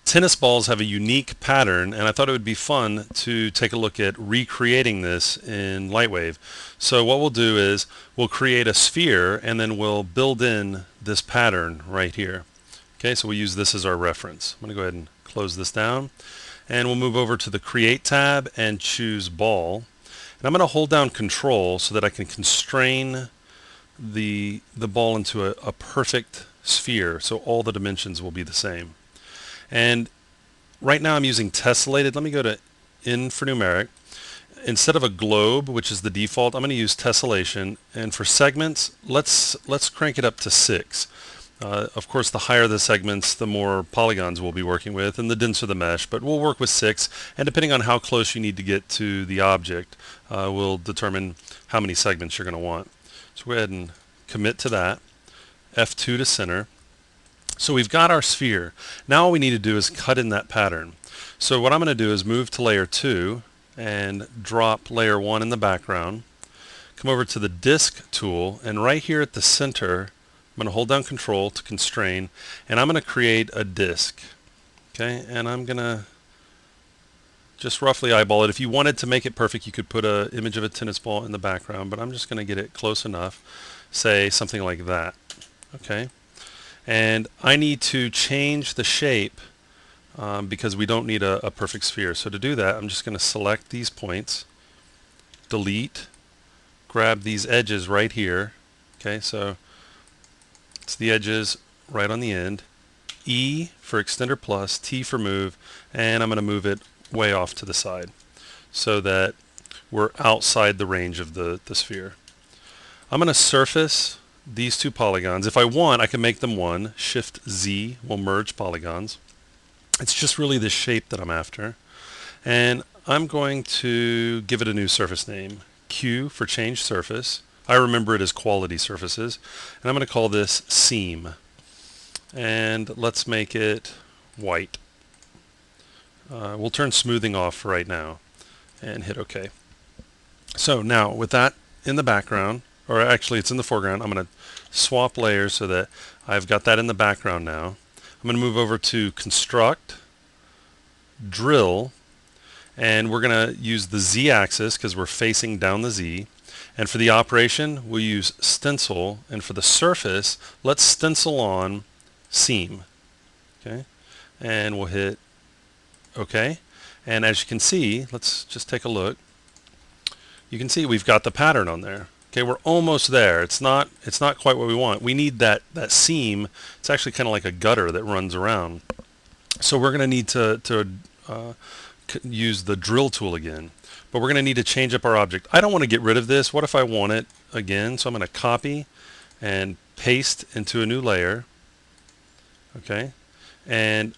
tennis balls have a unique pattern, and I thought it would be fun to take a look at recreating this in Lightwave. So what we'll do is we'll create a sphere, and then we'll build in this pattern right here. Okay, so we'll use this as our reference. I'm going to go ahead and close this down, and we'll move over to the Create tab and choose Ball. And I'm going to hold down Control so that I can constrain the ball into a perfect sphere, so all the dimensions will be the same. And right now I'm using tessellated. Let me go to N for numeric. Instead of a globe, which is the default, I'm going to use tessellation. And for segments, let's crank it up to 6. Of course, the higher the segments, the more polygons we'll be working with, and the denser the mesh. But we'll work with 6, and depending on how close you need to get to the object, will determine how many segments you're going to want. So go ahead and commit to that. F2 to center. So we've got our sphere. Now all we need to do is cut in that pattern. So what I'm going to do is move to layer 2 and drop layer 1 in the background. Come over to the disk tool, and right here at the center, I'm going to hold down Control to constrain, and I'm going to create a disk. Okay, and I'm going to just roughly eyeball it. If you wanted to make it perfect, you could put an image of a tennis ball in the background, but I'm just going to get it close enough, say something like that. Okay. And I need to change the shape because we don't need a perfect sphere. So to do that, I'm just going to select these points, delete, grab these edges right here. Okay, so it's the edges right on the end. E for extender plus, T for move, and I'm going to move it way off to the side so that we're outside the range of the sphere. I'm going to surface these two polygons. If I want, I can make them one. Shift Z will merge polygons. It's just really the shape that I'm after. And I'm going to give it a new surface name. Q for change surface. I remember it as quality surfaces. And I'm going to call this seam. And let's make it white. We'll turn smoothing off right now and hit OK. So now with that in the background, or actually it's in the foreground, I'm going to swap layers so that I've got that in the background now. I'm going to move over to Construct, Drill, and we're going to use the Z-axis because we're facing down the Z. And for the operation, we'll use Stencil, and for the surface, let's stencil on Seam. Okay, and we'll hit OK. And as you can see, let's just take a look. You can see we've got the pattern on there. Okay, we're almost there. It's not quite what we want. We need that seam. It's actually kind of like a gutter that runs around. So we're going to need to use the drill tool again. But we're going to need to change up our object. I don't want to get rid of this. What if I want it again? So I'm going to copy and paste into a new layer. Okay, and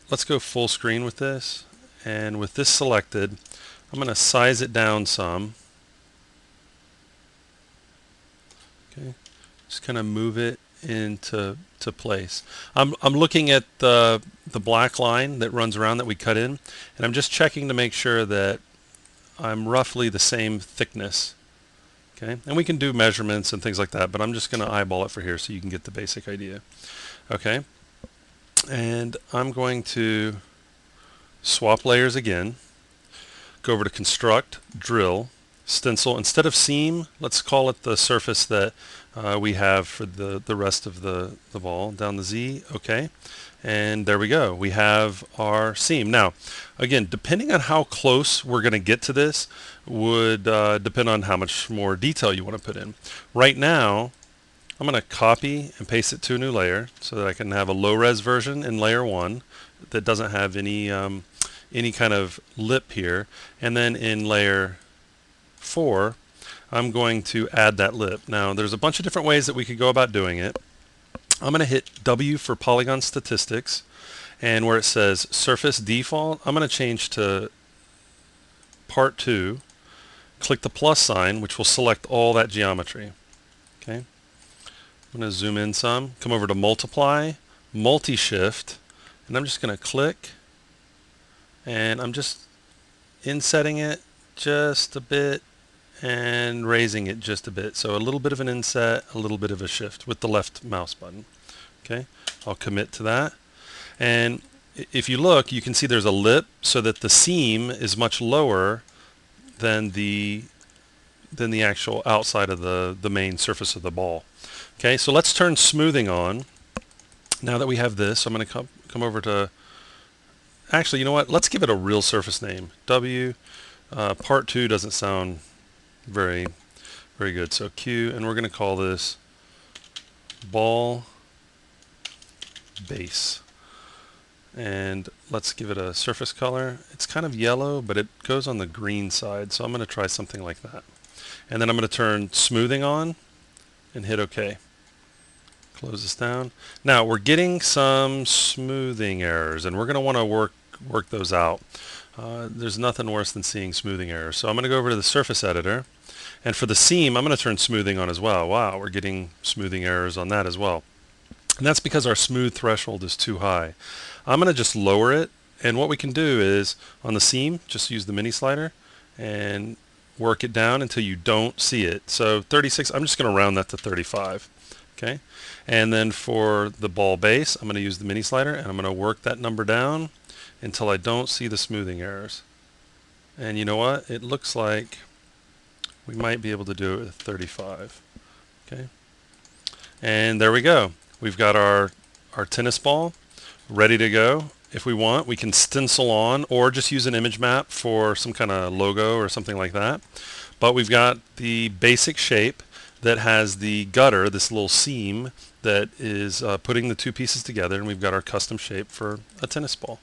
let's go full screen with this. And with this selected, I'm going to size it down some. Okay, just kind of move it into place. I'm looking at the black line that runs around that we cut in, and I'm just checking to make sure that I'm roughly the same thickness. Okay, and we can do measurements and things like that, but I'm just going to eyeball it for here so you can get the basic idea. Okay, and I'm going to swap layers again, go over to Construct, Drill, Stencil. Instead of seam, let's call it the surface that we have for the rest of the ball. Down the Z, OK. And there we go. We have our seam. Now, again, depending on how close we're going to get to this would depend on how much more detail you want to put in. Right now, I'm going to copy and paste it to a new layer so that I can have a low-res version in layer 1 that doesn't have any kind of lip here. And then in layer 4, I'm going to add that lip. Now, there's a bunch of different ways that we could go about doing it. I'm going to hit W for polygon statistics, and where it says surface default, I'm going to change to part 2, click the plus sign, which will select all that geometry. Okay, I'm going to zoom in some, come over to multiply, multi-shift, and I'm just going to click, and I'm just insetting it just a bit and raising it just a bit. So a little bit of an inset, a little bit of a shift with the left mouse button. Okay, I'll commit to that. And if you look, you can see there's a lip so that the seam is much lower than the actual outside of the main surface of the ball. Okay, so let's turn smoothing on. Now that we have this, I'm going to come over to, actually, you know what? Let's give it a real surface name. W, part 2 doesn't sound very, very good. So Q, and we're going to call this ball base. And let's give it a surface color. It's kind of yellow, but it goes on the green side, so I'm going to try something like that. And then I'm going to turn smoothing on and hit OK. Close this down. Now we're getting some smoothing errors, and we're going to want to work those out. There's nothing worse than seeing smoothing errors. So I'm going to go over to the surface editor, and for the seam, I'm going to turn smoothing on as well. Wow, we're getting smoothing errors on that as well. And that's because our smooth threshold is too high. I'm going to just lower it, and what we can do is on the seam, just use the mini slider and work it down until you don't see it. So 36, I'm just going to round that to 35. Okay, and then for the ball base, I'm going to use the mini slider and I'm going to work that number down until I don't see the smoothing errors. And you know what? It looks like we might be able to do it with 35. Okay, and there we go. We've got our tennis ball ready to go. If we want, we can stencil on or just use an image map for some kind of logo or something like that. But we've got the basic shape that has the gutter, this little seam that is putting the two pieces together, and we've got our custom shape for a tennis ball.